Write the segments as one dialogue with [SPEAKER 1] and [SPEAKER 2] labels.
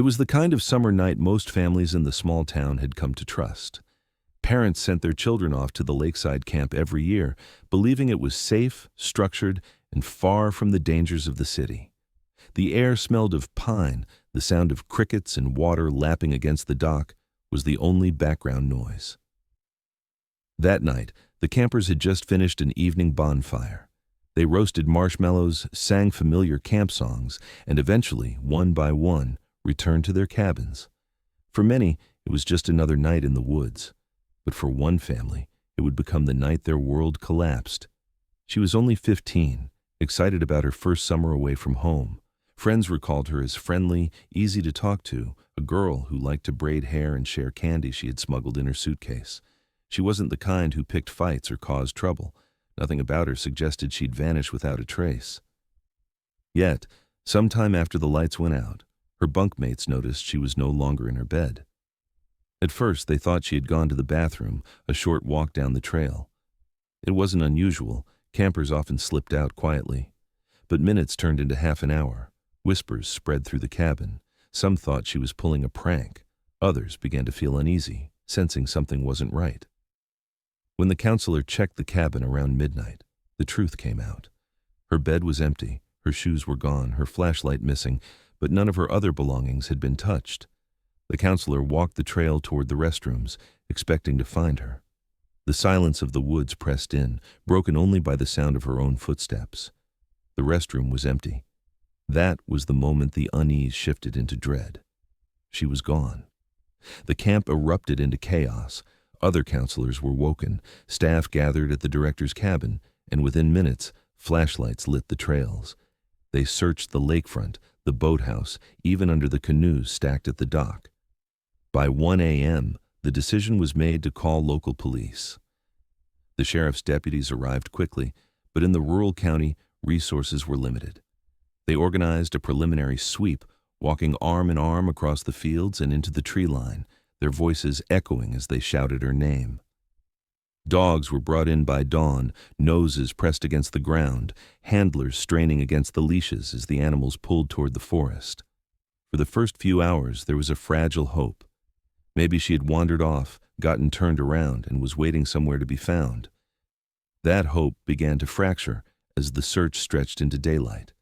[SPEAKER 1] It was the kind of summer night most families in the small town had come to trust. Parents sent their children off to the lakeside camp every year, believing it was safe, structured, and far from the dangers of the city. The air smelled of pine, the sound of crickets and water lapping against the dock was the only background noise. That night, the campers had just finished an evening bonfire. They roasted marshmallows, sang familiar camp songs, and eventually, one by one, returned to their cabins. For many, it was just another night in the woods. But for one family, it would become the night their world collapsed. She was only 15, excited about her first summer away from home. Friends recalled her as friendly, easy to talk to, a girl who liked to braid hair and share candy she had smuggled in her suitcase. She wasn't the kind who picked fights or caused trouble. Nothing about her suggested she'd vanish without a trace. Yet, sometime after the lights went out, her bunkmates noticed she was no longer in her bed. At first, they thought she had gone to the bathroom, a short walk down the trail. It wasn't unusual. Campers often slipped out quietly. But minutes turned into half an hour. Whispers spread through the cabin. Some thought she was pulling a prank. Others began to feel uneasy, sensing something wasn't right. When the counselor checked the cabin around midnight, the truth came out. Her bed was empty, her shoes were gone, her flashlight missing, but none of her other belongings had been touched. The counselor walked the trail toward the restrooms, expecting to find her. The silence of the woods pressed in, broken only by the sound of her own footsteps. The restroom was empty. That was the moment the unease shifted into dread. She was gone. The camp erupted into chaos. Other counselors were woken. Staff gathered at the director's cabin, and within minutes, flashlights lit the trails. They searched the lakefront, the boathouse, even under the canoes stacked at the dock. By 1 a.m., the decision was made to call local police. The sheriff's deputies arrived quickly, but in the rural county, resources were limited. They organized a preliminary sweep, walking arm in arm across the fields and into the tree line, their voices echoing as they shouted her name. Dogs were brought in by dawn, noses pressed against the ground, handlers straining against the leashes as the animals pulled toward the forest. For the first few hours, there was a fragile hope. Maybe she had wandered off, gotten turned around, and was waiting somewhere to be found. That hope began to fracture as the search stretched into daylight.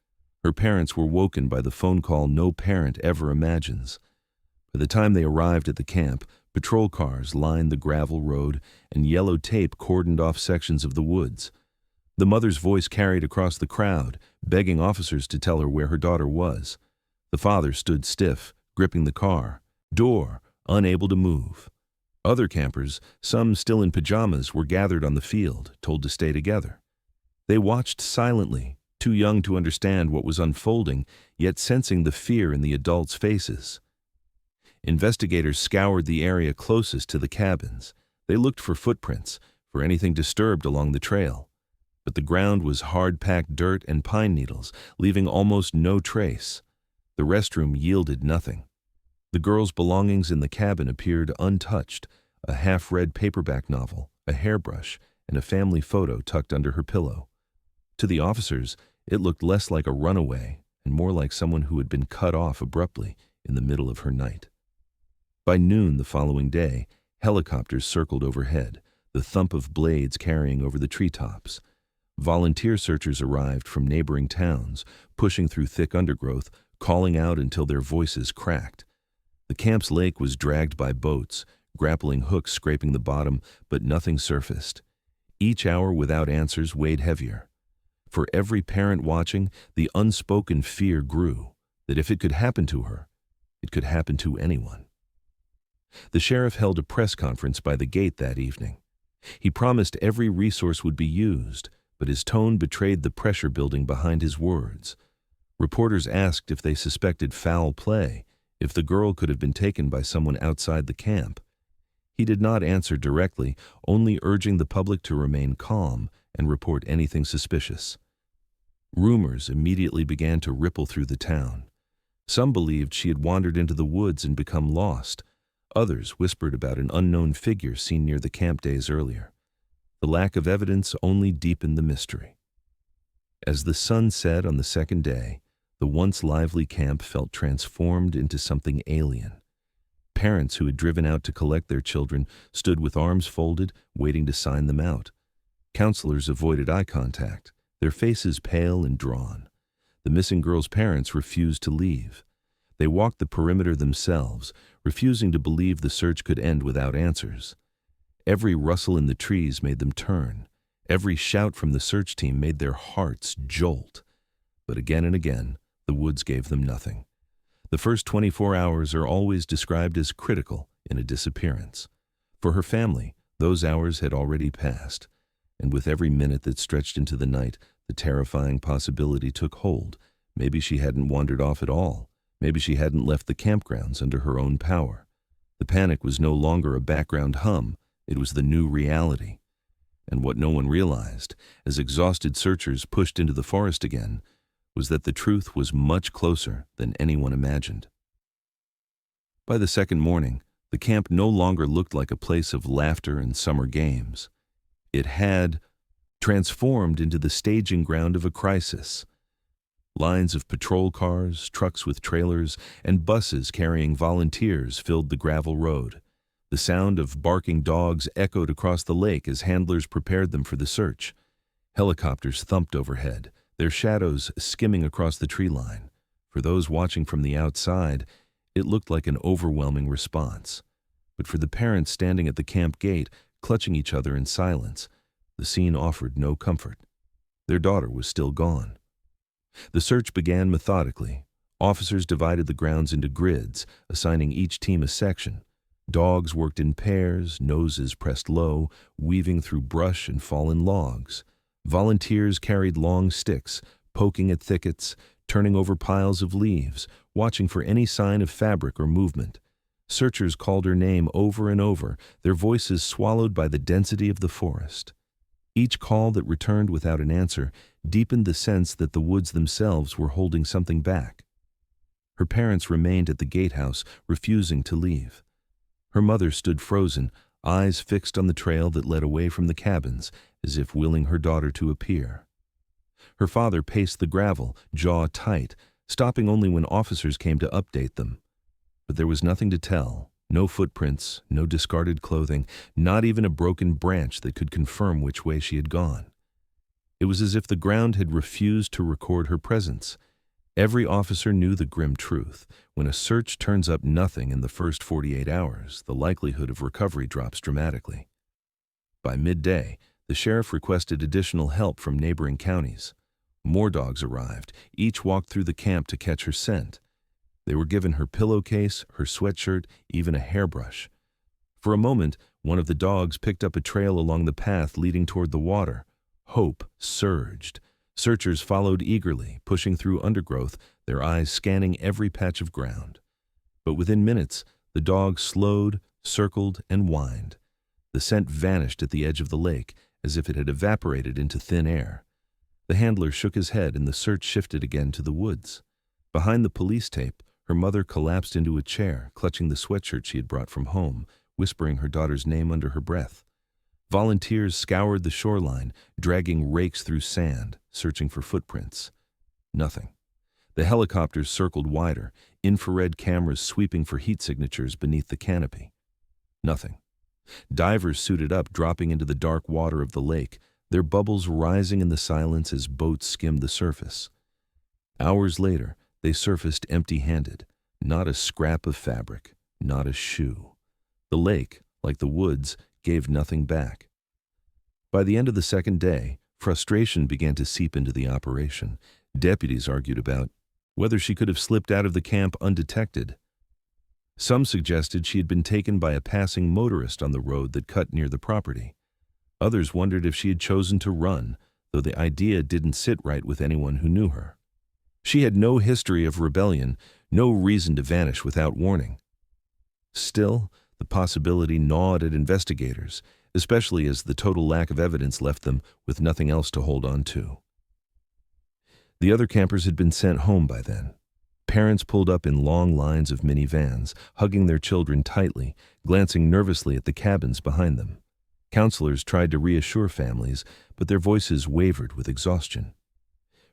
[SPEAKER 1] Her parents were woken by the phone call no parent ever imagines. By the time they arrived at the camp, patrol cars lined the gravel road and yellow tape cordoned off sections of the woods. The mother's voice carried across the crowd, begging officers to tell her where her daughter was. The father stood stiff, gripping the car door, unable to move. Other campers, some still in pajamas, were gathered on the field, told to stay together. They watched silently, too young to understand what was unfolding, yet sensing the fear in the adults' faces. Investigators scoured the area closest to the cabins. They looked for footprints, for anything disturbed along the trail. But the ground was hard-packed dirt and pine needles, leaving almost no trace. The restroom yielded nothing. The girl's belongings in the cabin appeared untouched, a half-read paperback novel, a hairbrush, and a family photo tucked under her pillow. To the officers, it looked less like a runaway and more like someone who had been cut off abruptly in the middle of her night. By noon the following day, helicopters circled overhead, the thump of blades carrying over the treetops. Volunteer searchers arrived from neighboring towns, pushing through thick undergrowth, calling out until their voices cracked. The camp's lake was dragged by boats, grappling hooks scraping the bottom, but nothing surfaced. Each hour without answers weighed heavier. For every parent watching, the unspoken fear grew that if it could happen to her, it could happen to anyone. The sheriff held a press conference by the gate that evening. He promised every resource would be used, but his tone betrayed the pressure building behind his words. Reporters asked if they suspected foul play, if the girl could have been taken by someone outside the camp. He did not answer directly, only urging the public to remain calm and report anything suspicious. Rumors immediately began to ripple through the town. Some believed she had wandered into the woods and become lost. Others whispered about an unknown figure seen near the camp days earlier. The lack of evidence only deepened the mystery. As the sun set on the second day, The once lively camp felt transformed into something alien. Parents who had driven out to collect their children stood with arms folded, waiting to sign them out. Counselors avoided eye contact, their faces pale and drawn. The missing girl's parents refused to leave. They walked the perimeter themselves, refusing to believe the search could end without answers. Every rustle in the trees made them turn. Every shout from the search team made their hearts jolt. But again and again, the woods gave them nothing. The first 24 hours are always described as critical in a disappearance. For her family, those hours had already passed, and with every minute that stretched into the night, the terrifying possibility took hold. Maybe she hadn't wandered off at all. Maybe she hadn't left the campgrounds under her own power. The panic was no longer a background hum, it was the new reality. And what no one realized, as exhausted searchers pushed into the forest again, was that the truth was much closer than anyone imagined. By the second morning, the camp no longer looked like a place of laughter and summer games. It had transformed into the staging ground of a crisis. Lines of patrol cars, trucks with trailers, and buses carrying volunteers filled the gravel road. The sound of barking dogs echoed across the lake as handlers prepared them for the search. Helicopters thumped overhead, their shadows skimming across the tree line. For those watching from the outside, it looked like an overwhelming response. But for the parents standing at the camp gate, clutching each other in silence, the scene offered no comfort. Their daughter was still gone. The search began methodically. Officers divided the grounds into grids, assigning each team a section. Dogs worked in pairs, noses pressed low, weaving through brush and fallen logs. Volunteers carried long sticks, poking at thickets, turning over piles of leaves, watching for any sign of fabric or movement. Searchers called her name over and over, their voices swallowed by the density of the forest. Each call that returned without an answer deepened the sense that the woods themselves were holding something back. Her parents remained at the gatehouse, refusing to leave. Her mother stood frozen, eyes fixed on the trail that led away from the cabins, as if willing her daughter to appear. Her father paced the gravel, jaw tight, stopping only when officers came to update them. But there was nothing to tell, no footprints, no discarded clothing, not even a broken branch that could confirm which way she had gone. It was as if the ground had refused to record her presence. Every officer knew the grim truth. When a search turns up nothing in the first 48 hours, the likelihood of recovery drops dramatically. By midday, the sheriff requested additional help from neighboring counties. More dogs arrived, each walked through the camp to catch her scent. They were given her pillowcase, her sweatshirt, even a hairbrush. For a moment, one of the dogs picked up a trail along the path leading toward the water. Hope surged. Searchers followed eagerly, pushing through undergrowth, their eyes scanning every patch of ground. But within minutes, the dog slowed, circled, and whined. The scent vanished at the edge of the lake, as if it had evaporated into thin air. The handler shook his head and the search shifted again to the woods. Behind the police tape, her mother collapsed into a chair, clutching the sweatshirt she had brought from home, whispering her daughter's name under her breath. Volunteers scoured the shoreline, dragging rakes through sand, searching for footprints. Nothing. The helicopters circled wider, infrared cameras sweeping for heat signatures beneath the canopy. Nothing. Divers suited up, dropping into the dark water of the lake, their bubbles rising in the silence as boats skimmed the surface. Hours later, they surfaced empty-handed. Not a scrap of fabric, not a shoe. The lake, like the woods, gave nothing back. By the end of the second day, frustration began to seep into the operation. Deputies argued about whether she could have slipped out of the camp undetected. Some suggested she had been taken by a passing motorist on the road that cut near the property. Others wondered if she had chosen to run, though the idea didn't sit right with anyone who knew her. She had no history of rebellion, no reason to vanish without warning. Still, the possibility gnawed at investigators, especially as the total lack of evidence left them with nothing else to hold on to. The other campers had been sent home by then. Parents pulled up in long lines of minivans, hugging their children tightly, glancing nervously at the cabins behind them. Counselors tried to reassure families, but their voices wavered with exhaustion.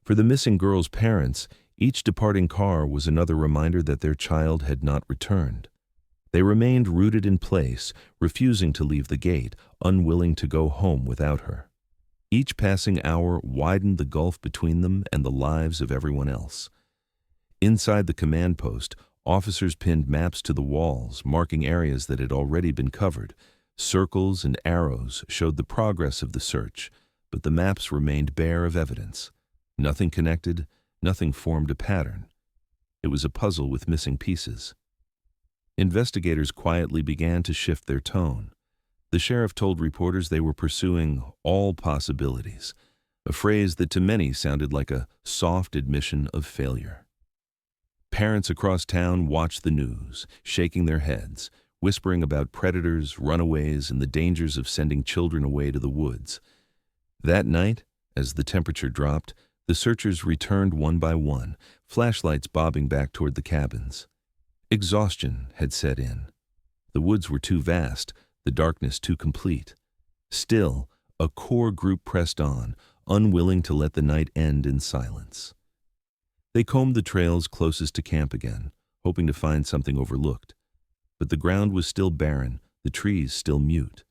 [SPEAKER 1] For the missing girl's parents, Each departing car was another reminder that their child had not returned. They remained rooted in place, refusing to leave the gate, unwilling to go home without her. Each passing hour widened the gulf between them and the lives of everyone else. Inside the command post, officers pinned maps to the walls, marking areas that had already been covered. Circles and arrows showed the progress of the search, but the maps remained bare of evidence. Nothing connected, nothing formed a pattern. It was a puzzle with missing pieces. Investigators quietly began to shift their tone. The sheriff told reporters they were pursuing all possibilities, a phrase that to many sounded like a soft admission of failure. Parents across town watched the news, shaking their heads, whispering about predators, runaways, and the dangers of sending children away to the woods. That night, as the temperature dropped, the searchers returned one by one, flashlights bobbing back toward the cabins. Exhaustion had set in. The woods were too vast, the darkness too complete. Still, a core group pressed on, unwilling to let the night end in silence. They combed the trails closest to camp again, hoping to find something overlooked. But the ground was still barren, the trees still mute.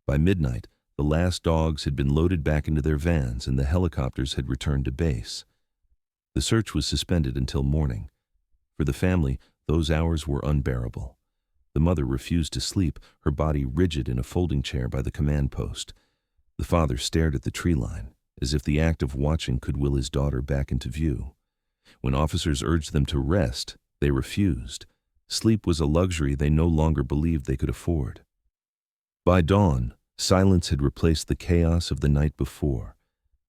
[SPEAKER 1] By midnight, the last dogs had been loaded back into their vans and the helicopters had returned to base. The search was suspended until morning. For the family, those hours were unbearable. The mother refused to sleep, her body rigid in a folding chair by the command post. The father stared at the tree line, as if the act of watching could will his daughter back into view. When officers urged them to rest, they refused. Sleep was a luxury they no longer believed they could afford. By dawn, silence had replaced the chaos of the night before.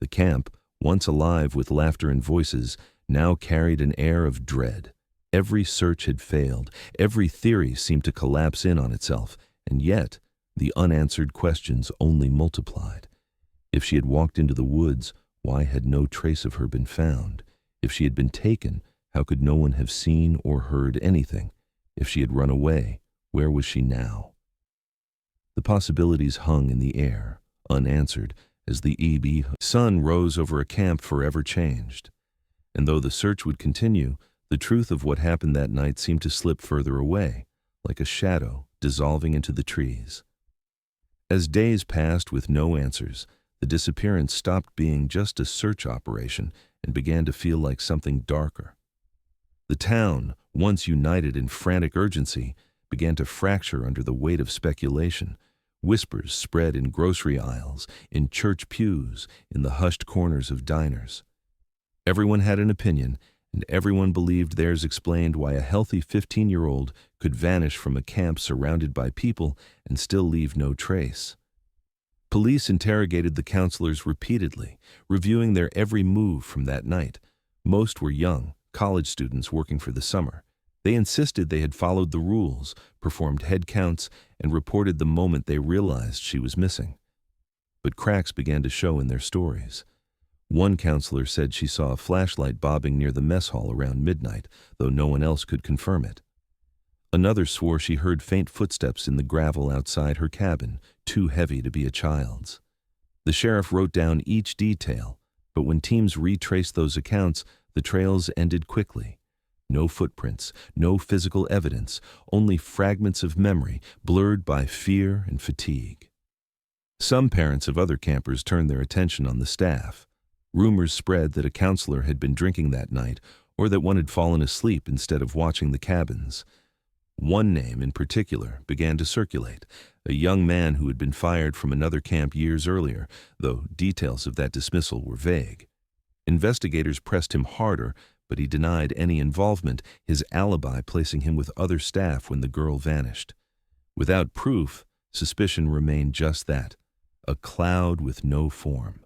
[SPEAKER 1] The camp, once alive with laughter and voices, now carried an air of dread. Every search had failed, every theory seemed to collapse in on itself, and yet the unanswered questions only multiplied. If she had walked into the woods, why had no trace of her been found? If she had been taken, how could no one have seen or heard anything? If she had run away, where was she now? The possibilities hung in the air, unanswered, as the sun rose over a camp forever changed. And though the search would continue, the truth of what happened that night seemed to slip further away, like a shadow dissolving into the trees. As days passed with no answers, the disappearance stopped being just a search operation and began to feel like something darker. The town, once united in frantic urgency, began to fracture under the weight of speculation. Whispers spread in grocery aisles, in church pews, in the hushed corners of diners. Everyone had an opinion, and everyone believed theirs explained why a healthy 15-year-old could vanish from a camp surrounded by people and still leave no trace. Police interrogated the counselors repeatedly, reviewing their every move from that night. Most were young, college students working for the summer. They insisted they had followed the rules, performed head counts, and reported the moment they realized she was missing. But cracks began to show in their stories. One counselor said she saw a flashlight bobbing near the mess hall around midnight, though no one else could confirm it. Another swore she heard faint footsteps in the gravel outside her cabin, too heavy to be a child's. The sheriff wrote down each detail, but when teams retraced those accounts, the trails ended quickly. No footprints, no physical evidence, only fragments of memory blurred by fear and fatigue. Some parents of other campers turned their attention on the staff. Rumors spread that a counselor had been drinking that night, or that one had fallen asleep instead of watching the cabins. One name in particular began to circulate, a young man who had been fired from another camp years earlier, though details of that dismissal were vague. Investigators pressed him harder, but he denied any involvement, his alibi placing him with other staff when the girl vanished. Without proof, suspicion remained just that, a cloud with no form.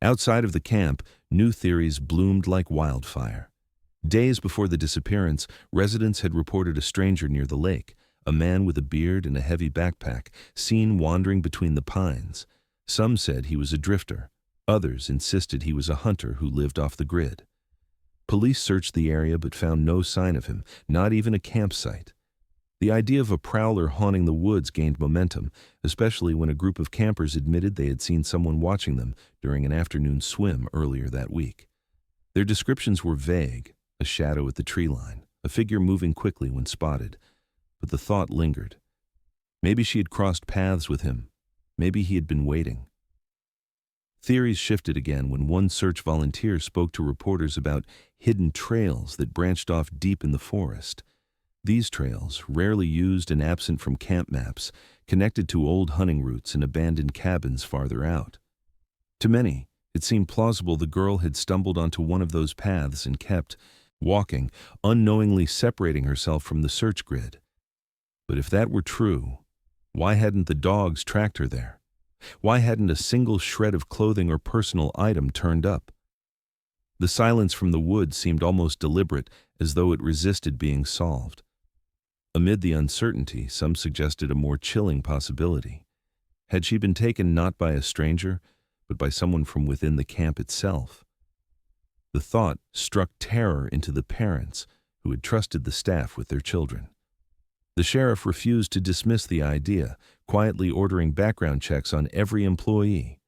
[SPEAKER 1] Outside of the camp, new theories bloomed like wildfire. Days before the disappearance, residents had reported a stranger near the lake, a man with a beard and a heavy backpack, seen wandering between the pines. Some said he was a drifter. Others insisted he was a hunter who lived off the grid. Police searched the area but found no sign of him, not even a campsite. The idea of a prowler haunting the woods gained momentum, especially when a group of campers admitted they had seen someone watching them during an afternoon swim earlier that week. Their descriptions were vague, a shadow at the tree line, a figure moving quickly when spotted, but the thought lingered. Maybe she had crossed paths with him. Maybe he had been waiting. Theories shifted again when one search volunteer spoke to reporters about hidden trails that branched off deep in the forest. These trails, rarely used and absent from camp maps, connected to old hunting routes and abandoned cabins farther out. To many, it seemed plausible the girl had stumbled onto one of those paths and kept walking, unknowingly separating herself from the search grid. But if that were true, why hadn't the dogs tracked her there? Why hadn't a single shred of clothing or personal item turned up? The silence from the woods seemed almost deliberate, as though it resisted being solved. Amid the uncertainty, some suggested a more chilling possibility. Had she been taken not by a stranger, but by someone from within the camp itself? The thought struck terror into the parents who had trusted the staff with their children. The sheriff refused to dismiss the idea, quietly ordering background checks on every employee.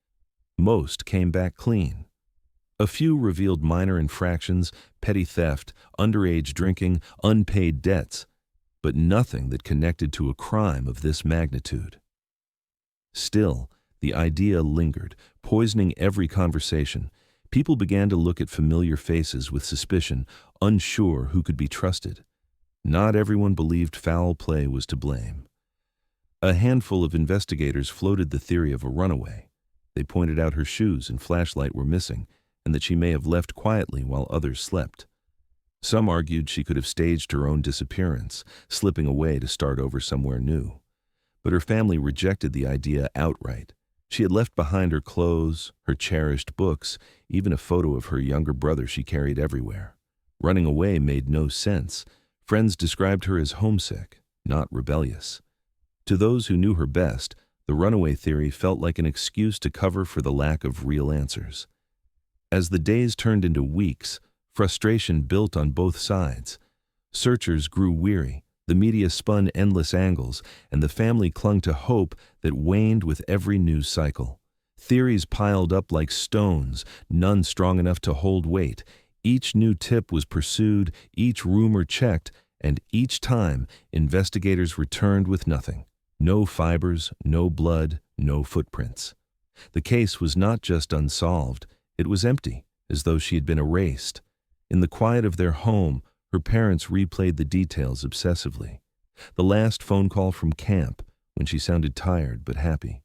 [SPEAKER 1] Most came back clean. A few revealed minor infractions, petty theft, underage drinking, unpaid debts, but nothing that connected to a crime of this magnitude. Still, the idea lingered, poisoning every conversation. People began to look at familiar faces with suspicion, unsure who could be trusted. Not everyone believed foul play was to blame. A handful of investigators floated the theory of a runaway. They pointed out her shoes and flashlight were missing, and that she may have left quietly while others slept. Some argued she could have staged her own disappearance, slipping away to start over somewhere new. But her family rejected the idea outright. She had left behind her clothes, her cherished books, even a photo of her younger brother she carried everywhere. Running away made no sense. Friends described her as homesick, not rebellious. To those who knew her best, the runaway theory felt like an excuse to cover for the lack of real answers. As the days turned into weeks, frustration built on both sides. Searchers grew weary, the media spun endless angles, and the family clung to hope that waned with every news cycle. Theories piled up like stones, none strong enough to hold weight. Each new tip was pursued, each rumor checked, and each time investigators returned with nothing. No fibers, no blood, no footprints. The case was not just unsolved, it was empty, as though she had been erased. In the quiet of their home, her parents replayed the details obsessively. The last phone call from camp, when she sounded tired but happy.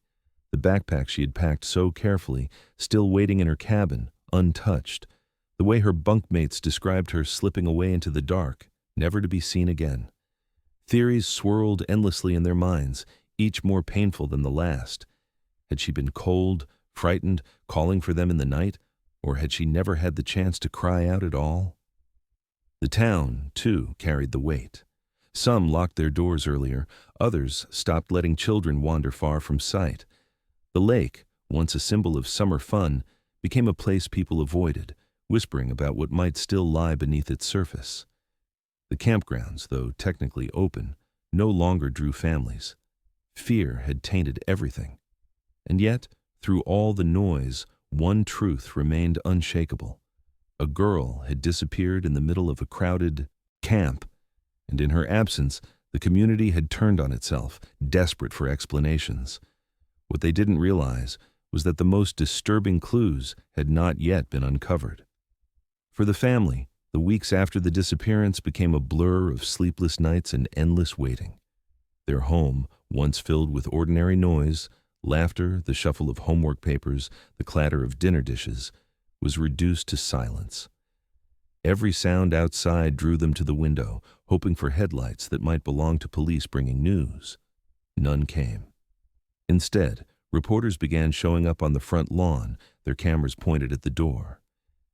[SPEAKER 1] The backpack she had packed so carefully, still waiting in her cabin, untouched. The way her bunkmates described her slipping away into the dark, never to be seen again. Theories swirled endlessly in their minds, each more painful than the last. Had she been cold, frightened, calling for them in the night, or had she never had the chance to cry out at all? The town, too, carried the weight. Some locked their doors earlier, others stopped letting children wander far from sight. The lake, once a symbol of summer fun, became a place people avoided, whispering about what might still lie beneath its surface. The campgrounds, though technically open, no longer drew families. Fear had tainted everything. And yet, through all the noise, one truth remained unshakable. A girl had disappeared in the middle of a crowded camp, and in her absence, the community had turned on itself, desperate for explanations. What they didn't realize was that the most disturbing clues had not yet been uncovered. For the family, the weeks after the disappearance became a blur of sleepless nights and endless waiting. Their home, once filled with ordinary noise, laughter, the shuffle of homework papers, the clatter of dinner dishes, was reduced to silence. Every sound outside drew them to the window, hoping for headlights that might belong to police bringing news. None came. Instead, reporters began showing up on the front lawn, their cameras pointed at the door.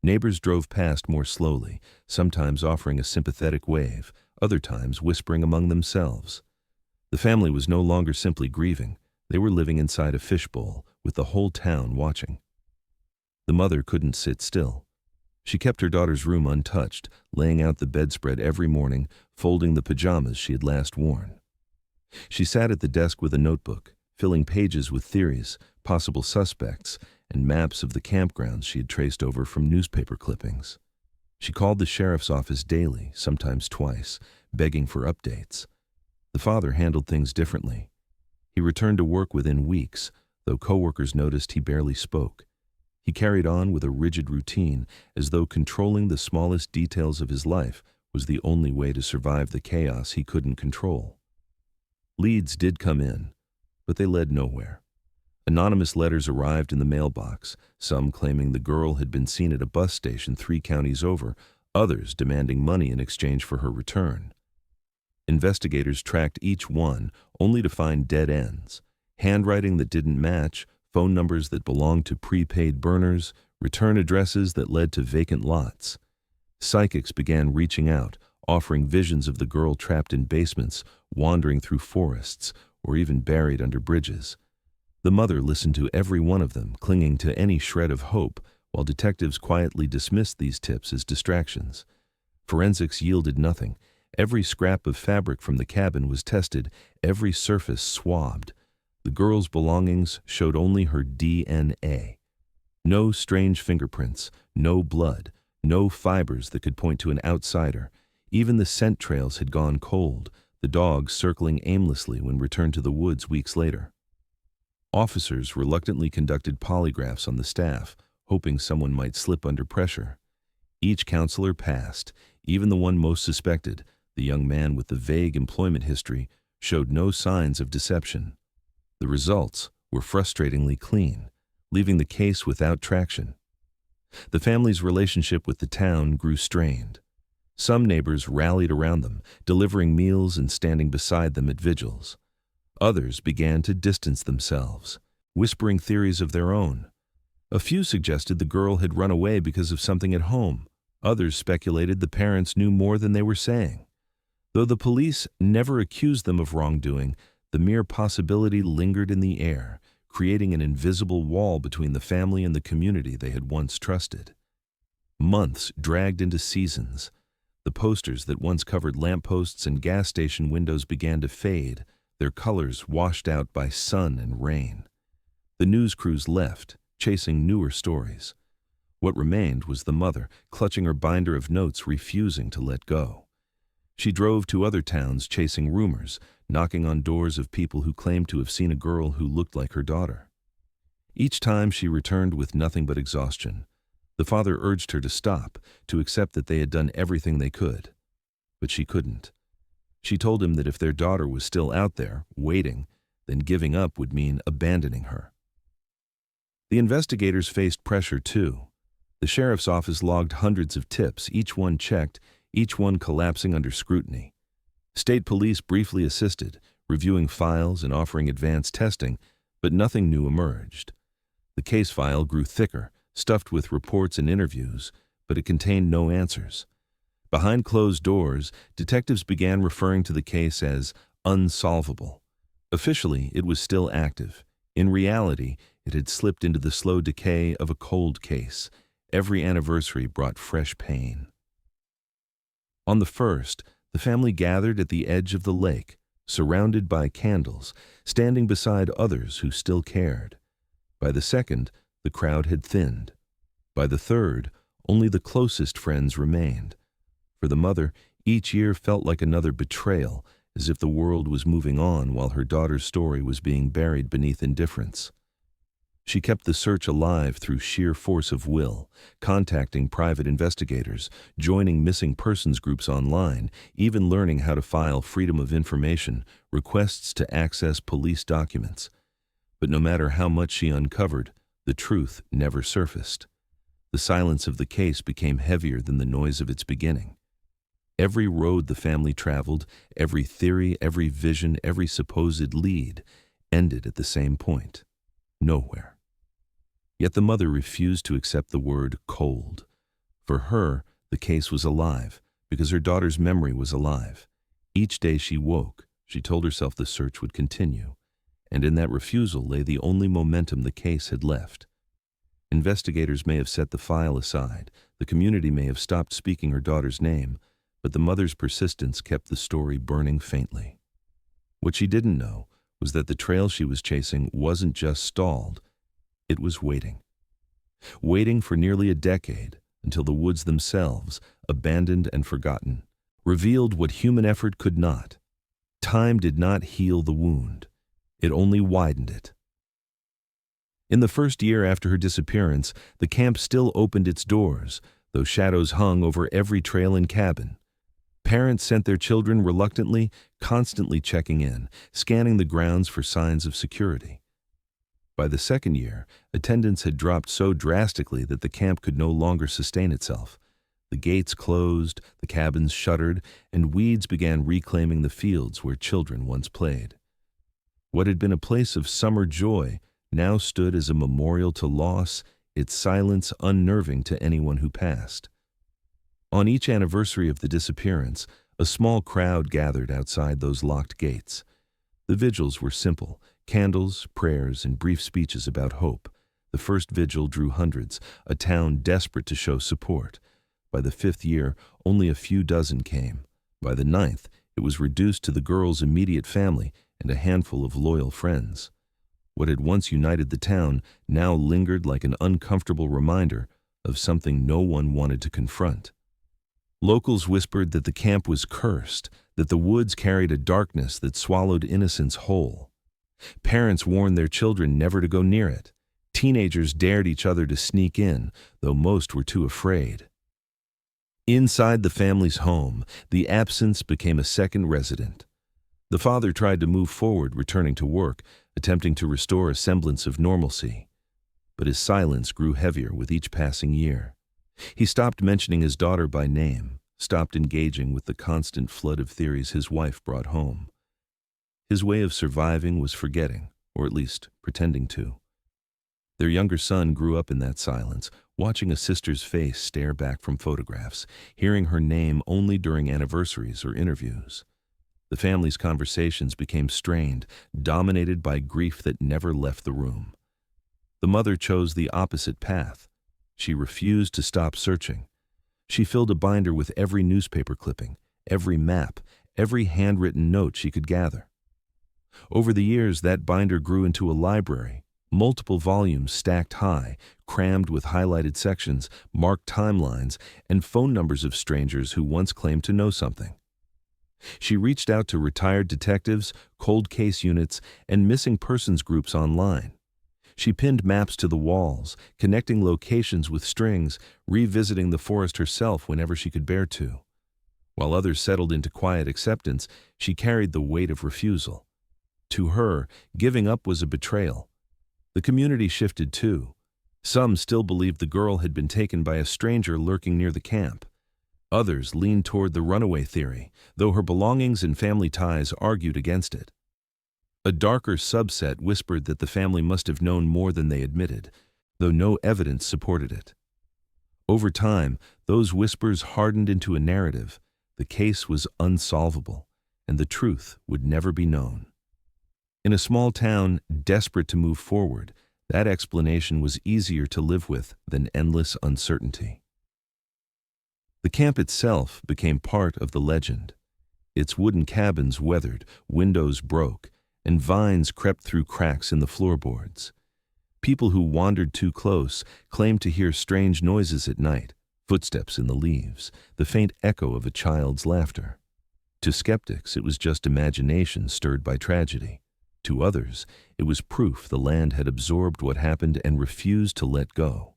[SPEAKER 1] Neighbors drove past more slowly, sometimes offering a sympathetic wave, other times whispering among themselves. The family was no longer simply grieving. They were living inside a fishbowl, with the whole town watching. The mother couldn't sit still. She kept her daughter's room untouched, laying out the bedspread every morning, folding the pajamas she had last worn. She sat at the desk with a notebook, filling pages with theories, possible suspects, and maps of the campgrounds she had traced over from newspaper clippings. She called the sheriff's office daily, sometimes twice, begging for updates. The father handled things differently. He returned to work within weeks, though coworkers noticed he barely spoke. He carried on with a rigid routine, as though controlling the smallest details of his life was the only way to survive the chaos he couldn't control. Leads did come in, but they led nowhere. Anonymous letters arrived in the mailbox, some claiming the girl had been seen at a bus station 3 counties over, others demanding money in exchange for her return. Investigators tracked each one, only to find dead ends, handwriting that didn't match, phone numbers that belonged to prepaid burners, return addresses that led to vacant lots. Psychics began reaching out, offering visions of the girl trapped in basements, wandering through forests, or even buried under bridges. The mother listened to every one of them, clinging to any shred of hope, while detectives quietly dismissed these tips as distractions. Forensics yielded nothing. Every scrap of fabric from the cabin was tested, every surface swabbed. The girl's belongings showed only her DNA. No strange fingerprints, no blood, no fibers that could point to an outsider. Even the scent trails had gone cold, the dog circling aimlessly when returned to the woods weeks later. Officers reluctantly conducted polygraphs on the staff, hoping someone might slip under pressure. Each counselor passed, even the one most suspected, the young man with the vague employment history, showed no signs of deception. The results were frustratingly clean, leaving the case without traction. The family's relationship with the town grew strained. Some neighbors rallied around them, delivering meals and standing beside them at vigils. Others began to distance themselves, whispering theories of their own. A few suggested the girl had run away because of something at home. Others speculated the parents knew more than they were saying. Though the police never accused them of wrongdoing, the mere possibility lingered in the air, creating an invisible wall between the family and the community they had once trusted. Months dragged into seasons. The posters that once covered lampposts and gas station windows began to fade, their colors washed out by sun and rain. The news crews left, chasing newer stories. What remained was the mother, clutching her binder of notes, refusing to let go. She drove to other towns chasing rumors, knocking on doors of people who claimed to have seen a girl who looked like her daughter. Each time she returned with nothing but exhaustion. The father urged her to stop, to accept that they had done everything they could. But she couldn't. She told him that if their daughter was still out there, waiting, then giving up would mean abandoning her. The investigators faced pressure too. The sheriff's office logged hundreds of tips, each one checked, each one collapsing under scrutiny. State police briefly assisted, reviewing files and offering advanced testing, but nothing new emerged. The case file grew thicker, stuffed with reports and interviews, but it contained no answers. Behind closed doors, detectives began referring to the case as unsolvable. Officially, it was still active. In reality, it had slipped into the slow decay of a cold case. Every anniversary brought fresh pain. On the 1st, the family gathered at the edge of the lake, surrounded by candles, standing beside others who still cared. By the 2nd, the crowd had thinned. By the 3rd, only the closest friends remained. For the mother, each year felt like another betrayal, as if the world was moving on while her daughter's story was being buried beneath indifference. She kept the search alive through sheer force of will, contacting private investigators, joining missing persons groups online, even learning how to file freedom of information requests to access police documents. But no matter how much she uncovered, the truth never surfaced. The silence of the case became heavier than the noise of its beginning. Every road the family traveled, every theory, every vision, every supposed lead, ended at the same point: nowhere. Yet the mother refused to accept the word cold. For her, the case was alive, because her daughter's memory was alive. Each day she woke, she told herself the search would continue, and in that refusal lay the only momentum the case had left. Investigators may have set the file aside, the community may have stopped speaking her daughter's name, but the mother's persistence kept the story burning faintly. What she didn't know was that the trail she was chasing wasn't just stalled, it was waiting. Waiting for nearly a decade, until the woods themselves, abandoned and forgotten, revealed what human effort could not. Time did not heal the wound. It only widened it. In the first year after her disappearance, the camp still opened its doors, though shadows hung over every trail and cabin. Parents sent their children reluctantly, constantly checking in, scanning the grounds for signs of security. By the second year, attendance had dropped so drastically that the camp could no longer sustain itself. The gates closed, the cabins shuttered, and weeds began reclaiming the fields where children once played. What had been a place of summer joy now stood as a memorial to loss, its silence unnerving to anyone who passed. On each anniversary of the disappearance, a small crowd gathered outside those locked gates. The vigils were simple: candles, prayers, and brief speeches about hope. The first vigil drew hundreds, a town desperate to show support. By the fifth year, only a few dozen came. By the ninth, it was reduced to the girl's immediate family and a handful of loyal friends. What had once united the town now lingered like an uncomfortable reminder of something no one wanted to confront. Locals whispered that the camp was cursed, that the woods carried a darkness that swallowed innocence whole. Parents warned their children never to go near it. Teenagers dared each other to sneak in, though most were too afraid. Inside the family's home, the absence became a second resident. The father tried to move forward, returning to work, attempting to restore a semblance of normalcy. But his silence grew heavier with each passing year. He stopped mentioning his daughter by name, stopped engaging with the constant flood of theories his wife brought home. His way of surviving was forgetting, or at least pretending to. Their younger son grew up in that silence, watching a sister's face stare back from photographs, hearing her name only during anniversaries or interviews. The family's conversations became strained, dominated by grief that never left the room. The mother chose the opposite path. She refused to stop searching. She filled a binder with every newspaper clipping, every map, every handwritten note she could gather. Over the years, that binder grew into a library, multiple volumes stacked high, crammed with highlighted sections, marked timelines, and phone numbers of strangers who once claimed to know something. She reached out to retired detectives, cold case units, and missing persons groups online. She pinned maps to the walls, connecting locations with strings, revisiting the forest herself whenever she could bear to. While others settled into quiet acceptance, she carried the weight of refusal. To her, giving up was a betrayal. The community shifted too. Some still believed the girl had been taken by a stranger lurking near the camp. Others leaned toward the runaway theory, though her belongings and family ties argued against it. A darker subset whispered that the family must have known more than they admitted, though no evidence supported it. Over time, those whispers hardened into a narrative. The case was unsolvable, and the truth would never be known. In a small town desperate to move forward, that explanation was easier to live with than endless uncertainty. The camp itself became part of the legend. Its wooden cabins weathered, windows broke, and vines crept through cracks in the floorboards. People who wandered too close claimed to hear strange noises at night, footsteps in the leaves, the faint echo of a child's laughter. To skeptics, it was just imagination stirred by tragedy. To others, it was proof the land had absorbed what happened and refused to let go.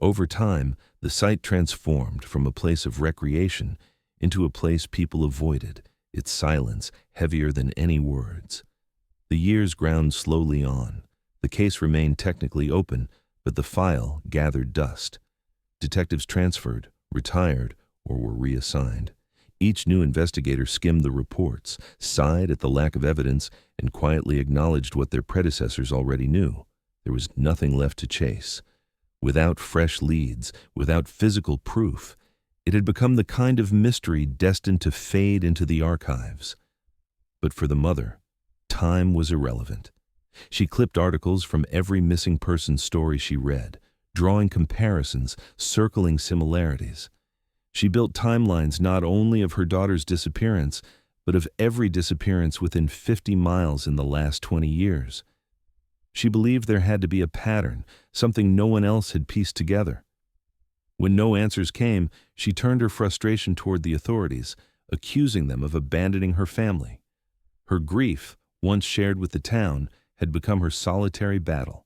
[SPEAKER 1] Over time, the site transformed from a place of recreation into a place people avoided, its silence heavier than any words. The years ground slowly on. The case remained technically open, but the file gathered dust. Detectives transferred, retired, or were reassigned. Each new investigator skimmed the reports, sighed at the lack of evidence, and quietly acknowledged what their predecessors already knew. There was nothing left to chase. Without fresh leads, without physical proof, it had become the kind of mystery destined to fade into the archives. But for the mother, time was irrelevant. She clipped articles from every missing person story she read, drawing comparisons, circling similarities. She built timelines not only of her daughter's disappearance, but of every disappearance within 50 miles in the last 20 years. She believed there had to be a pattern, something no one else had pieced together. When no answers came, she turned her frustration toward the authorities, accusing them of abandoning her family. Her grief, once shared with the town, had become her solitary battle.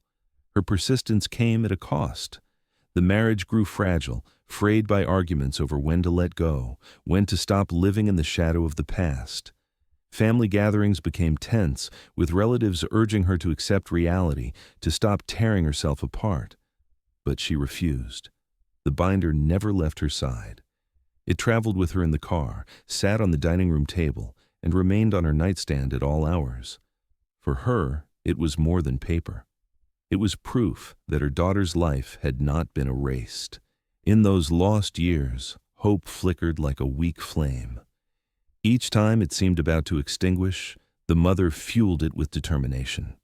[SPEAKER 1] Her persistence came at a cost. The marriage grew fragile, frayed by arguments over when to let go, when to stop living in the shadow of the past. Family gatherings became tense, with relatives urging her to accept reality, to stop tearing herself apart. But she refused. The binder never left her side. It traveled with her in the car, sat on the dining room table, and remained on her nightstand at all hours. For her, it was more than paper. It was proof that her daughter's life had not been erased. In those lost years, hope flickered like a weak flame. Each time it seemed about to extinguish, the mother fueled it with determination.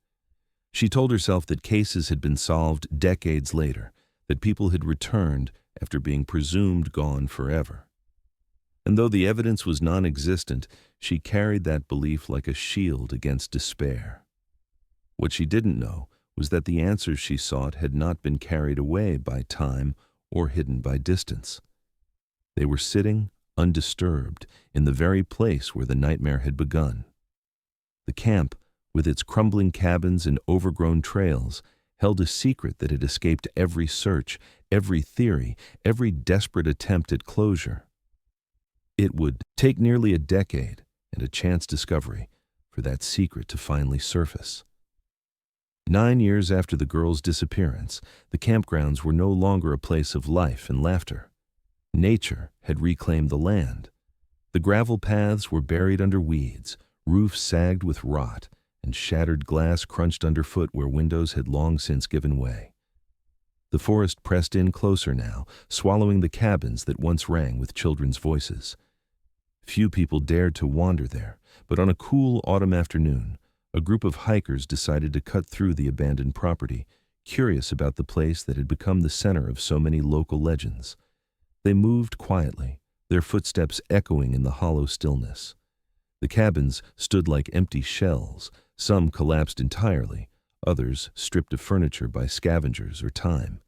[SPEAKER 1] She told herself that cases had been solved decades later, that people had returned after being presumed gone forever. And though the evidence was non-existent, she carried that belief like a shield against despair. What she didn't know was that the answers she sought had not been carried away by time or hidden by distance. They were sitting, undisturbed, in the very place where the nightmare had begun. The camp, with its crumbling cabins and overgrown trails, held a secret that had escaped every search, every theory, every desperate attempt at closure. It would take nearly a decade and a chance discovery for that secret to finally surface. 9 years after the girl's disappearance, the campgrounds were no longer a place of life and laughter. Nature had reclaimed the land. The gravel paths were buried under weeds, roofs sagged with rot, and shattered glass crunched underfoot where windows had long since given way. The forest pressed in closer now, swallowing the cabins that once rang with children's voices. Few people dared to wander there, but on a cool autumn afternoon, a group of hikers decided to cut through the abandoned property, curious about the place that had become the center of so many local legends. They moved quietly, their footsteps echoing in the hollow stillness. The cabins stood like empty shells, some collapsed entirely, others stripped of furniture by scavengers or time.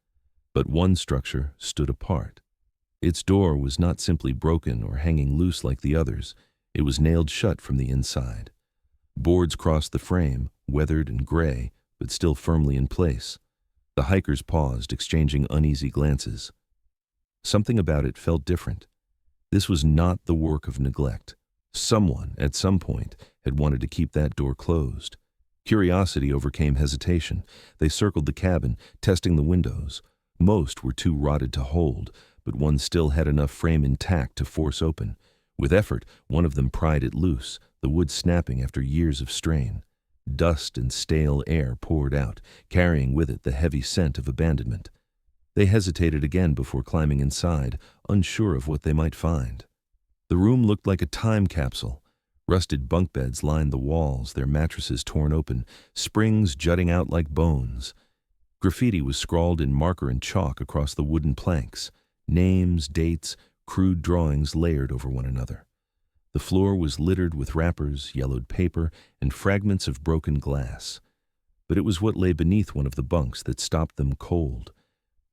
[SPEAKER 1] But one structure stood apart. Its door was not simply broken or hanging loose like the others, it was nailed shut from the inside. Boards crossed the frame, weathered and gray, but still firmly in place. The hikers paused, exchanging uneasy glances. Something about it felt different. This was not the work of neglect. Someone, at some point, had wanted to keep that door closed. Curiosity overcame hesitation. They circled the cabin, testing the windows. Most were too rotted to hold, but one still had enough frame intact to force open. With effort, one of them pried it loose, the wood snapping after years of strain. Dust and stale air poured out, carrying with it the heavy scent of abandonment. They hesitated again before climbing inside, unsure of what they might find. The room looked like a time capsule. Rusted bunk beds lined the walls, their mattresses torn open, springs jutting out like bones. Graffiti was scrawled in marker and chalk across the wooden planks. Names, dates, crude drawings layered over one another. The floor was littered with wrappers, yellowed paper, and fragments of broken glass. But it was what lay beneath one of the bunks that stopped them cold.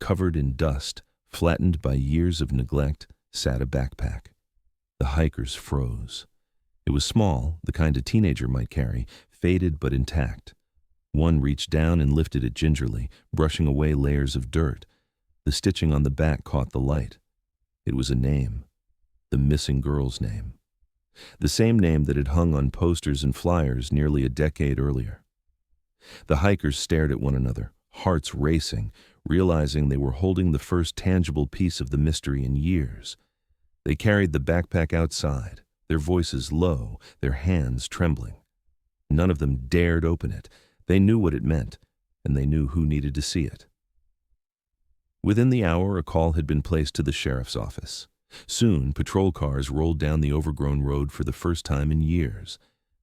[SPEAKER 1] Covered in dust, flattened by years of neglect, sat a backpack. The hikers froze. It was small, the kind a teenager might carry, faded but intact. One reached down and lifted it gingerly, brushing away layers of dirt. The stitching on the back caught the light. It was a name. The missing girl's name. The same name that had hung on posters and flyers nearly a decade earlier. The hikers stared at one another, hearts racing, realizing they were holding the first tangible piece of the mystery in years. They carried the backpack outside, their voices low, their hands trembling. None of them dared open it. They knew what it meant, and they knew who needed to see it. Within the hour, a call had been placed to the sheriff's office. Soon, patrol cars rolled down the overgrown road for the first time in years.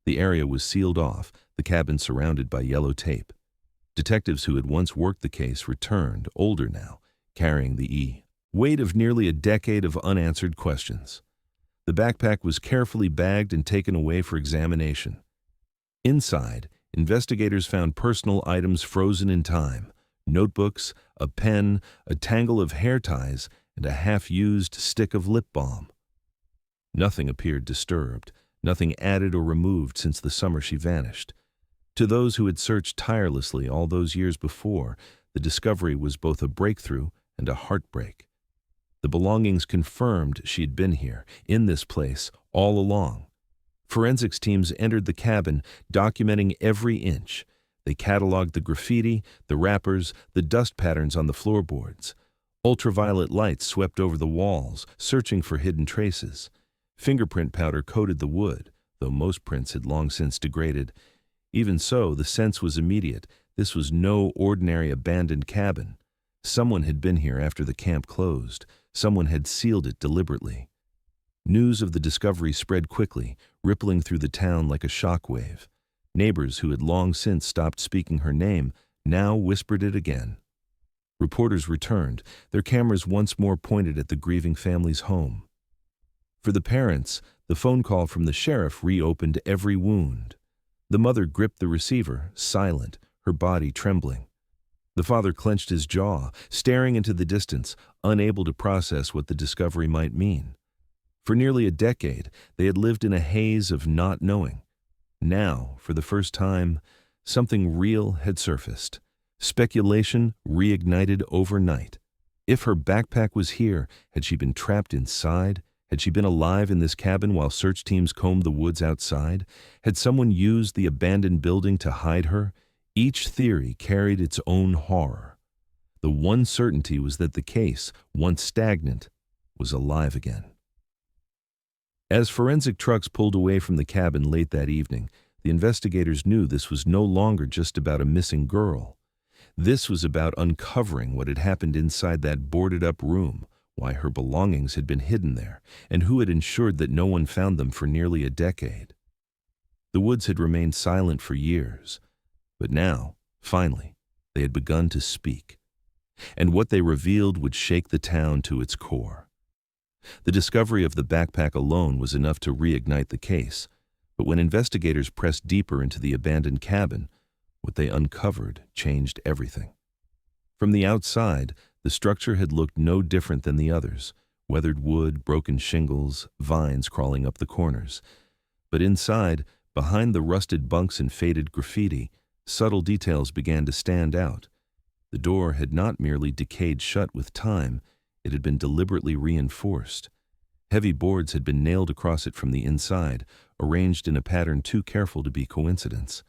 [SPEAKER 1] The area was sealed off, the cabin surrounded by yellow tape. Detectives who had once worked the case returned, older now, carrying the weight of nearly a decade of unanswered questions. The backpack was carefully bagged and taken away for examination. Inside, investigators found personal items frozen in time, notebooks, a pen, a tangle of hair ties, and a half-used stick of lip balm. Nothing appeared disturbed, nothing added or removed since the summer she vanished. To those who had searched tirelessly all those years before, the discovery was both a breakthrough and a heartbreak. The belongings confirmed she had been here, in this place, all along. Forensics teams entered the cabin, documenting every inch. They cataloged the graffiti, the wrappers, the dust patterns on the floorboards. Ultraviolet lights swept over the walls, searching for hidden traces. Fingerprint powder coated the wood, though most prints had long since degraded. Even so, the sense was immediate. This was no ordinary abandoned cabin. Someone had been here after the camp closed. Someone had sealed it deliberately. News of the discovery spread quickly, rippling through the town like a shockwave. Neighbors who had long since stopped speaking her name now whispered it again. Reporters returned, their cameras once more pointed at the grieving family's home. For the parents, the phone call from the sheriff reopened every wound. The mother gripped the receiver, silent, her body trembling. The father clenched his jaw, staring into the distance, unable to process what the discovery might mean. For nearly a decade, they had lived in a haze of not knowing. Now, for the first time, something real had surfaced. Speculation reignited overnight. If her backpack was here, had she been trapped inside? Had she been alive in this cabin while search teams combed the woods outside? Had someone used the abandoned building to hide her? Each theory carried its own horror. The one certainty was that the case, once stagnant, was alive again. As forensic trucks pulled away from the cabin late that evening, the investigators knew this was no longer just about a missing girl. This was about uncovering what had happened inside that boarded-up room, why her belongings had been hidden there, and who had ensured that no one found them for nearly a decade. The woods had remained silent for years, but now, finally, they had begun to speak. And what they revealed would shake the town to its core. The discovery of the backpack alone was enough to reignite the case, but when investigators pressed deeper into the abandoned cabin, what they uncovered changed everything. From the outside, the structure had looked no different than the others, weathered wood, broken shingles, vines crawling up the corners. But inside, behind the rusted bunks and faded graffiti, subtle details began to stand out. The door had not merely decayed shut with time, it had been deliberately reinforced. Heavy boards had been nailed across it from the inside, arranged in a pattern too careful to be coincidence.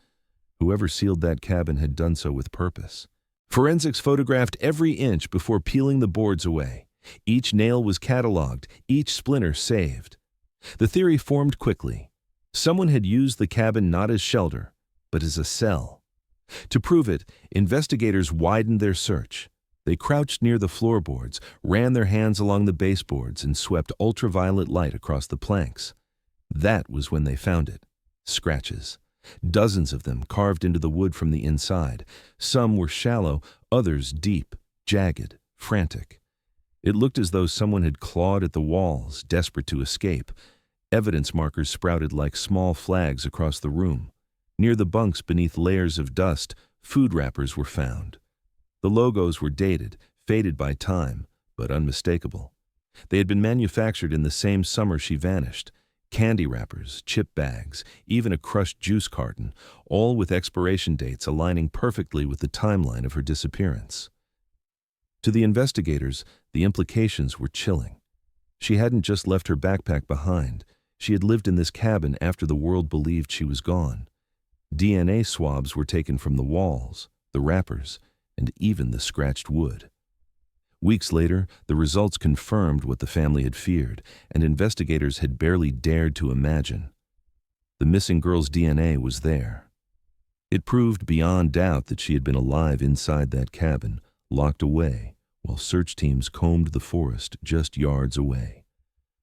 [SPEAKER 1] Whoever sealed that cabin had done so with purpose. Forensics photographed every inch before peeling the boards away. Each nail was cataloged, each splinter saved. The theory formed quickly. Someone had used the cabin not as shelter, but as a cell. To prove it, investigators widened their search. They crouched near the floorboards, ran their hands along the baseboards, and swept ultraviolet light across the planks. That was when they found it. Scratches. Dozens of them carved into the wood from the inside. Some were shallow, others deep, jagged, frantic. It looked as though someone had clawed at the walls, desperate to escape. Evidence markers sprouted like small flags across the room. Near the bunks beneath layers of dust, food wrappers were found. The logos were dated, faded by time, but unmistakable. They had been manufactured in the same summer she vanished. Candy wrappers, chip bags, even a crushed juice carton, all with expiration dates aligning perfectly with the timeline of her disappearance. To the investigators, the implications were chilling. She hadn't just left her backpack behind. She had lived in this cabin after the world believed she was gone. DNA swabs were taken from the walls, the wrappers, and even the scratched wood. Weeks later, the results confirmed what the family had feared, and investigators had barely dared to imagine. The missing girl's DNA was there. It proved beyond doubt that she had been alive inside that cabin, locked away, while search teams combed the forest just yards away.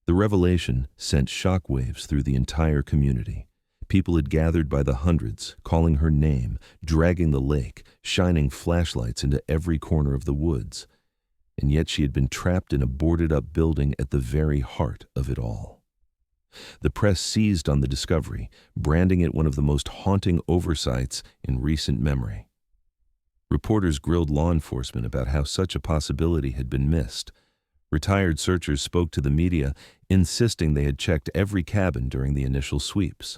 [SPEAKER 1] The revelation sent shockwaves through the entire community. People had gathered by the hundreds, calling her name, dragging the lake, shining flashlights into every corner of the woods. And yet she had been trapped in a boarded-up building at the very heart of it all. The press seized on the discovery, branding it one of the most haunting oversights in recent memory. Reporters grilled law enforcement about how such a possibility had been missed. Retired searchers spoke to the media, insisting they had checked every cabin during the initial sweeps.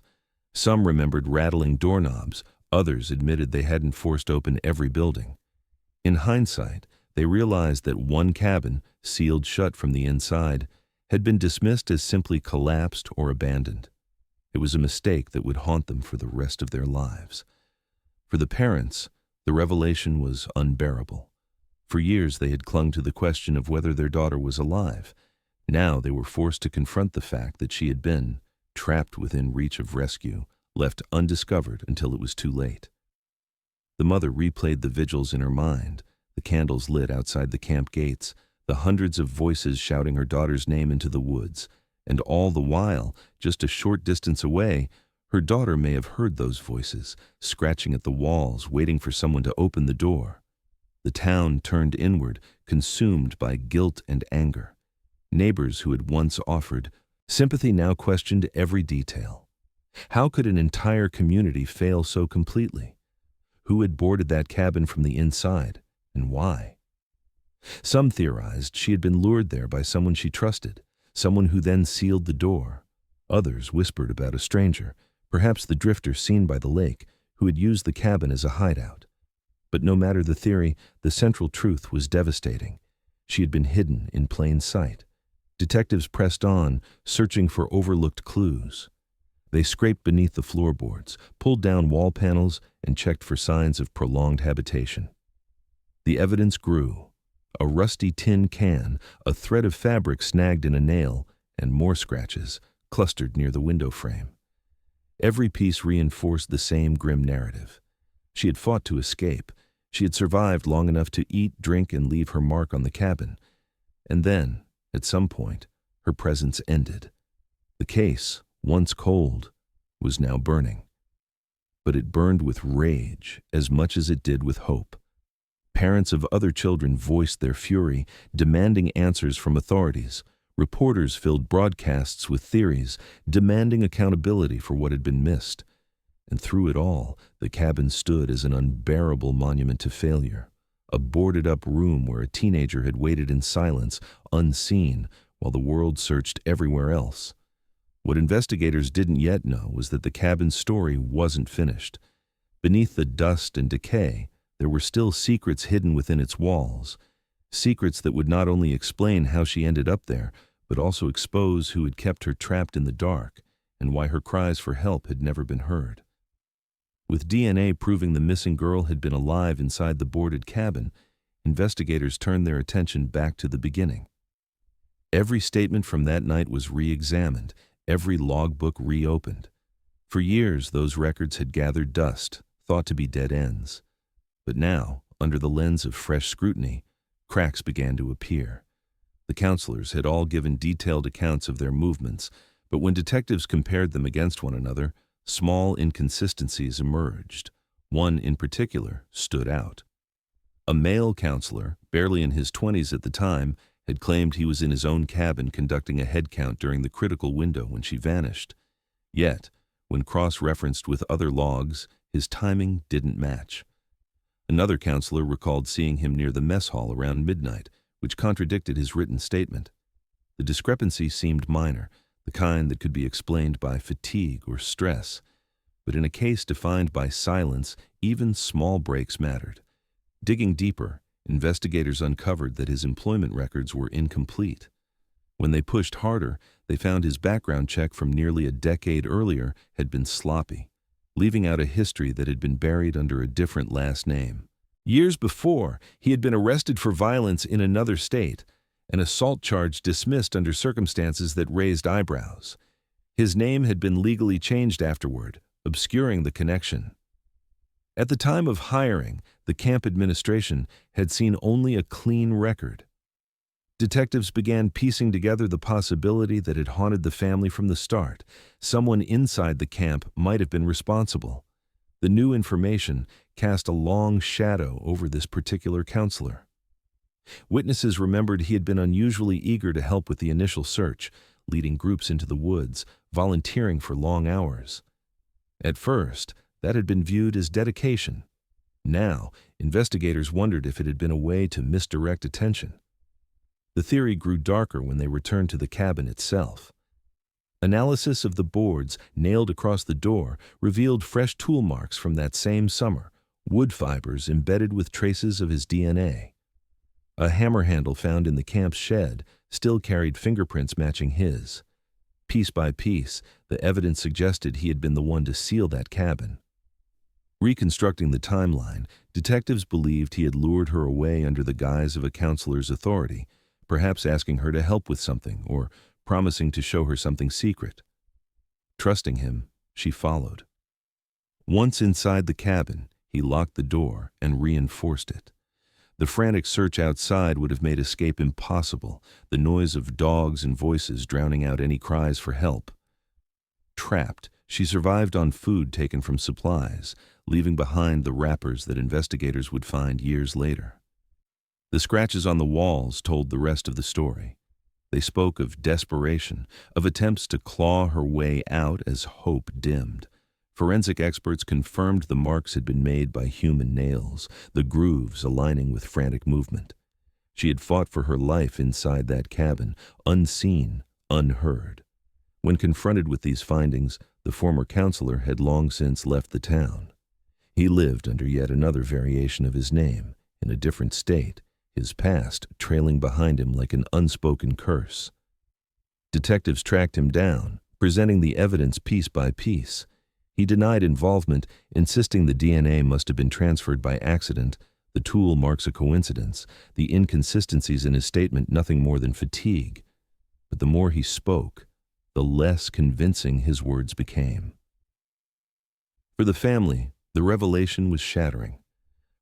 [SPEAKER 1] Some remembered rattling doorknobs, others admitted they hadn't forced open every building. In hindsight, they realized that one cabin, sealed shut from the inside, had been dismissed as simply collapsed or abandoned. It was a mistake that would haunt them for the rest of their lives. For the parents, the revelation was unbearable. For years they had clung to the question of whether their daughter was alive. Now they were forced to confront the fact that she had been, trapped within reach of rescue, left undiscovered until it was too late. The mother replayed the vigils in her mind, the candles lit outside the camp gates, the hundreds of voices shouting her daughter's name into the woods, and all the while, just a short distance away, her daughter may have heard those voices, scratching at the walls, waiting for someone to open the door. The town turned inward, consumed by guilt and anger. Neighbors who had once offered sympathy now questioned every detail. How could an entire community fail so completely? Who had boarded that cabin from the inside, and why? Some theorized she had been lured there by someone she trusted, someone who then sealed the door. Others whispered about a stranger, perhaps the drifter seen by the lake, who had used the cabin as a hideout. But no matter the theory, the central truth was devastating. She had been hidden in plain sight. Detectives pressed on, searching for overlooked clues. They scraped beneath the floorboards, pulled down wall panels, and checked for signs of prolonged habitation. The evidence grew. A rusty tin can, a thread of fabric snagged in a nail, and more scratches clustered near the window frame. Every piece reinforced the same grim narrative. She had fought to escape. She had survived long enough to eat, drink, and leave her mark on the cabin. And then, at some point, her presence ended. The case, once cold, was now burning. But it burned with rage as much as it did with hope. Parents of other children voiced their fury, demanding answers from authorities. Reporters filled broadcasts with theories, demanding accountability for what had been missed. And through it all, the cabin stood as an unbearable monument to failure, a boarded-up room where a teenager had waited in silence, unseen, while the world searched everywhere else. What investigators didn't yet know was that the cabin's story wasn't finished. Beneath the dust and decay, there were still secrets hidden within its walls, secrets that would not only explain how she ended up there, but also expose who had kept her trapped in the dark and why her cries for help had never been heard. With DNA proving the missing girl had been alive inside the boarded cabin, investigators turned their attention back to the beginning. Every statement from that night was re-examined, every logbook reopened. For years, those records had gathered dust, thought to be dead ends. But now, under the lens of fresh scrutiny, cracks began to appear. The counselors had all given detailed accounts of their movements, but when detectives compared them against one another, small inconsistencies emerged. One in particular stood out. A male counselor, barely in his 20s at the time, had claimed he was in his own cabin conducting a head count during the critical window when she vanished. Yet, when cross-referenced with other logs, his timing didn't match. Another counselor recalled seeing him near the mess hall around midnight, which contradicted his written statement. The discrepancy seemed minor, the kind that could be explained by fatigue or stress. But in a case defined by silence, even small breaks mattered. Digging deeper, investigators uncovered that his employment records were incomplete. When they pushed harder, they found his background check from nearly a decade earlier had been sloppy, leaving out a history that had been buried under a different last name. Years before, he had been arrested for violence in another state, an assault charge dismissed under circumstances that raised eyebrows. His name had been legally changed afterward, obscuring the connection. At the time of hiring, the camp administration had seen only a clean record. Detectives began piecing together the possibility that had haunted the family from the start. Someone inside the camp might have been responsible. The new information cast a long shadow over this particular counselor. Witnesses remembered he had been unusually eager to help with the initial search, leading groups into the woods, volunteering for long hours. At first, that had been viewed as dedication. Now, investigators wondered if it had been a way to misdirect attention. The theory grew darker when they returned to the cabin itself. Analysis of the boards nailed across the door revealed fresh tool marks from that same summer, wood fibers embedded with traces of his DNA. A hammer handle found in the camp's shed still carried fingerprints matching his. Piece by piece, the evidence suggested he had been the one to seal that cabin. Reconstructing the timeline, detectives believed he had lured her away under the guise of a counselor's authority, perhaps asking her to help with something or promising to show her something secret. Trusting him, she followed. Once inside the cabin, he locked the door and reinforced it. The frantic search outside would have made escape impossible, the noise of dogs and voices drowning out any cries for help. Trapped, she survived on food taken from supplies, leaving behind the wrappers that investigators would find years later. The scratches on the walls told the rest of the story. They spoke of desperation, of attempts to claw her way out as hope dimmed. Forensic experts confirmed the marks had been made by human nails, the grooves aligning with frantic movement. She had fought for her life inside that cabin, unseen, unheard. When confronted with these findings, the former counselor had long since left the town. He lived under yet another variation of his name, in a different state, his past trailing behind him like an unspoken curse. Detectives tracked him down, presenting the evidence piece by piece. He denied involvement, insisting the DNA must have been transferred by accident, the tool marks a coincidence, the inconsistencies in his statement nothing more than fatigue. But the more he spoke, the less convincing his words became. For the family, the revelation was shattering.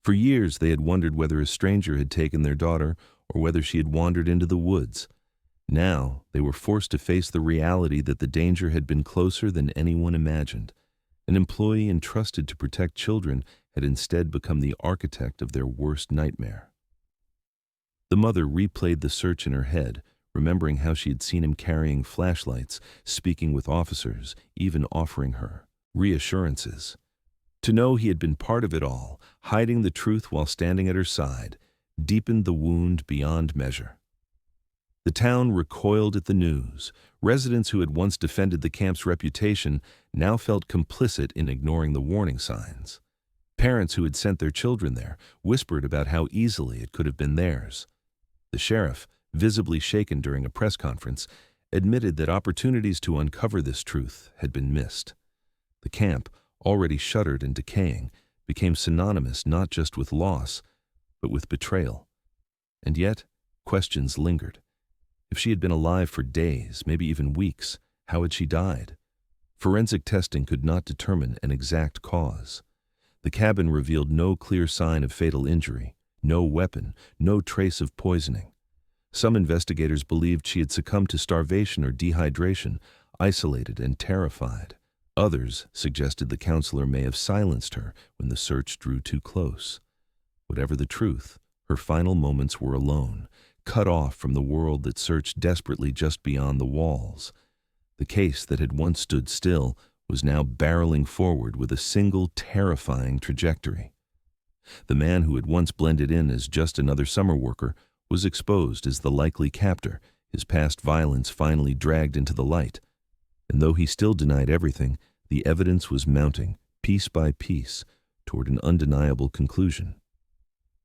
[SPEAKER 1] For years they had wondered whether a stranger had taken their daughter or whether she had wandered into the woods. Now they were forced to face the reality that the danger had been closer than anyone imagined. An employee entrusted to protect children had instead become the architect of their worst nightmare. The mother replayed the search in her head, remembering how she had seen him carrying flashlights, speaking with officers, even offering her reassurances. To know he had been part of it all, hiding the truth while standing at her side, deepened the wound beyond measure. The town recoiled at the news. Residents who had once defended the camp's reputation now felt complicit in ignoring the warning signs. Parents who had sent their children there whispered about how easily it could have been theirs. The sheriff, visibly shaken during a press conference, admitted that opportunities to uncover this truth had been missed. The camp, already shuttered and decaying, became synonymous not just with loss, but with betrayal. And yet, questions lingered. If she had been alive for days, maybe even weeks, how had she died? Forensic testing could not determine an exact cause. The cabin revealed no clear sign of fatal injury, no weapon, no trace of poisoning. Some investigators believed she had succumbed to starvation or dehydration, isolated and terrified. Others suggested the counselor may have silenced her when the search drew too close. Whatever the truth, her final moments were alone, cut off from the world that searched desperately just beyond the walls. The case that had once stood still was now barreling forward with a single terrifying trajectory. The man who had once blended in as just another summer worker was exposed as the likely captor, his past violence finally dragged into the light. And though he still denied everything, the evidence was mounting, piece by piece, toward an undeniable conclusion.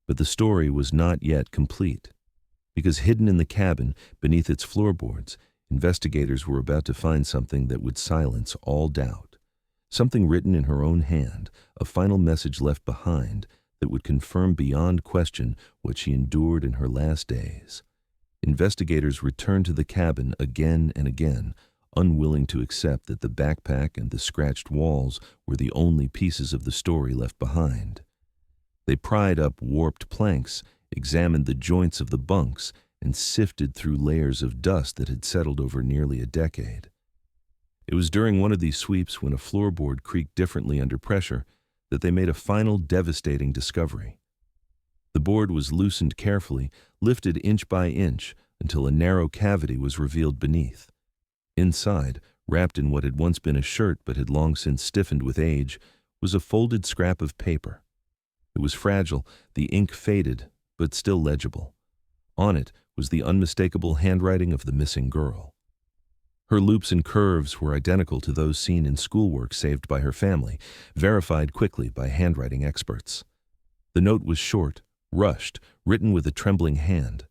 [SPEAKER 1] But the story was not yet complete. Because hidden in the cabin, beneath its floorboards, investigators were about to find something that would silence all doubt. Something written in her own hand, a final message left behind that would confirm beyond question what she endured in her last days. Investigators returned to the cabin again and again, unwilling to accept that the backpack and the scratched walls were the only pieces of the story left behind. They pried up warped planks, examined the joints of the bunks, and sifted through layers of dust that had settled over nearly a decade. It was during one of these sweeps, when a floorboard creaked differently under pressure, that they made a final devastating discovery. The board was loosened carefully, lifted inch by inch, until a narrow cavity was revealed beneath. Inside, wrapped in what had once been a shirt but had long since stiffened with age, was a folded scrap of paper. It was fragile, the ink faded, but still legible. On it was the unmistakable handwriting of the missing girl. Her loops and curves were identical to those seen in schoolwork saved by her family, verified quickly by handwriting experts. The note was short, rushed, written with a trembling hand.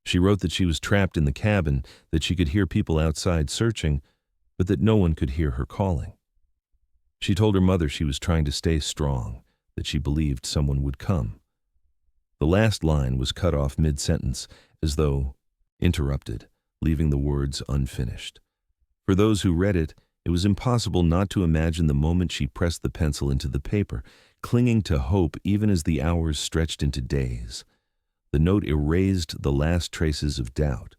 [SPEAKER 1] She wrote that she was trapped in the cabin, that she could hear people outside searching, but that no one could hear her calling. She told her mother she was trying to stay strong, that she believed someone would come. The last line was cut off mid-sentence, as though interrupted, leaving the words unfinished. For those who read it, it was impossible not to imagine the moment she pressed the pencil into the paper, clinging to hope even as the hours stretched into days. The note erased the last traces of doubt.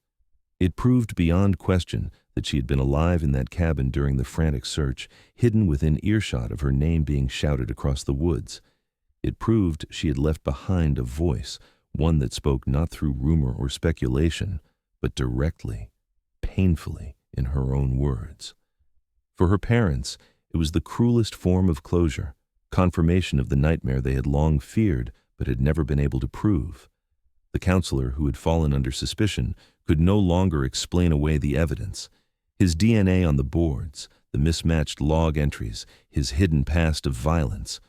[SPEAKER 1] It proved beyond question that she had been alive in that cabin during the frantic search, hidden within earshot of her name being shouted across the woods. It proved she had left behind a voice, one that spoke not through rumor or speculation, but directly, painfully, in her own words. For her parents, it was the cruelest form of closure, confirmation of the nightmare they had long feared but had never been able to prove. The counselor who had fallen under suspicion could no longer explain away the evidence. His DNA on the boards, the mismatched log entries, his hidden past of violence,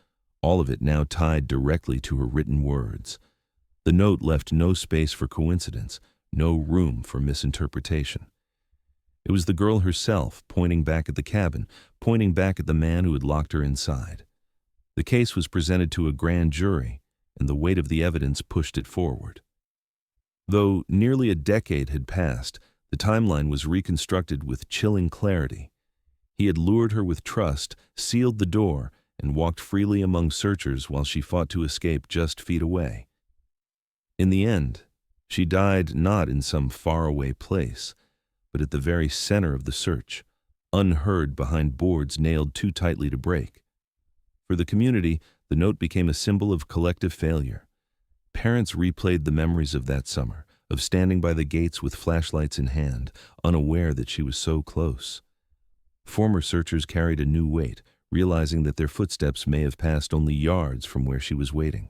[SPEAKER 1] all of it now tied directly to her written words. The note left no space for coincidence, no room for misinterpretation. It was the girl herself, pointing back at the cabin, pointing back at the man who had locked her inside. The case was presented to a grand jury, and the weight of the evidence pushed it forward. Though nearly a decade had passed, the timeline was reconstructed with chilling clarity. He had lured her with trust, sealed the door, and walked freely among searchers while she fought to escape just feet away. In the end, she died not in some faraway place, but at the very center of the search, unheard behind boards nailed too tightly to break. For the community, the note became a symbol of collective failure. Parents replayed the memories of that summer, of standing by the gates with flashlights in hand, unaware that she was so close. Former searchers carried a new weight, realizing that their footsteps may have passed only yards from where she was waiting.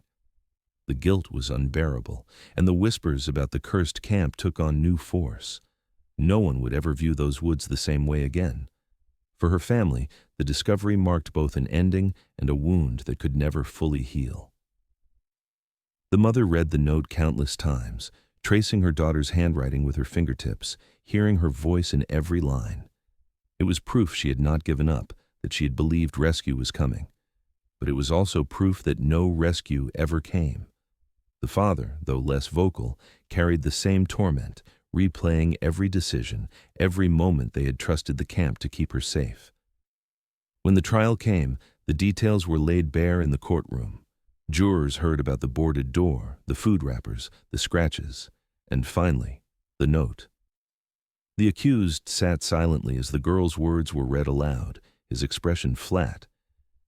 [SPEAKER 1] The guilt was unbearable, and the whispers about the cursed camp took on new force. No one would ever view those woods the same way again. For her family, the discovery marked both an ending and a wound that could never fully heal. The mother read the note countless times, tracing her daughter's handwriting with her fingertips, hearing her voice in every line. It was proof she had not given up, that she had believed rescue was coming. But it was also proof that no rescue ever came. The father, though less vocal, carried the same torment, replaying every decision, every moment they had trusted the camp to keep her safe. When the trial came, the details were laid bare in the courtroom. Jurors heard about the boarded door, the food wrappers, the scratches, and finally, the note. The accused sat silently as the girl's words were read aloud, his expression flat.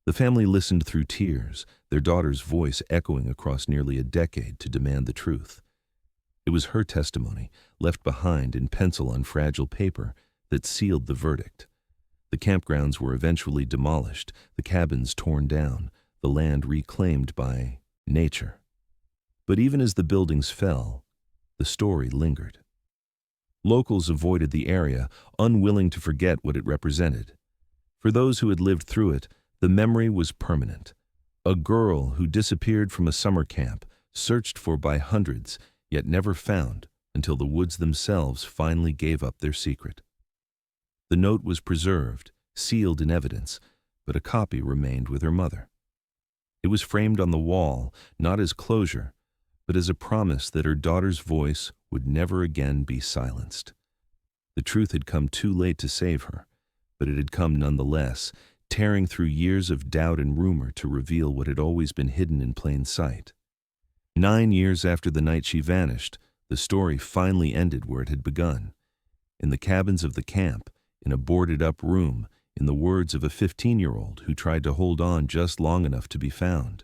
[SPEAKER 1] The family listened through tears, their daughter's voice echoing across nearly a decade to demand the truth. It was her testimony, left behind in pencil on fragile paper, that sealed the verdict. The campgrounds were eventually demolished, the cabins torn down, the land reclaimed by nature. But even as the buildings fell, the story lingered. Locals avoided the area, unwilling to forget what it represented. For those who had lived through it, the memory was permanent. A girl who disappeared from a summer camp, searched for by hundreds, yet never found until the woods themselves finally gave up their secret. The note was preserved, sealed in evidence, but a copy remained with her mother. It was framed on the wall, not as closure, but as a promise that her daughter's voice would never again be silenced. The truth had come too late to save her, but it had come nonetheless, tearing through years of doubt and rumor to reveal what had always been hidden in plain sight. 9 years after the night she vanished, the story finally ended where it had begun. In the cabins of the camp, in a boarded-up room, in the words of a 15-year-old who tried to hold on just long enough to be found.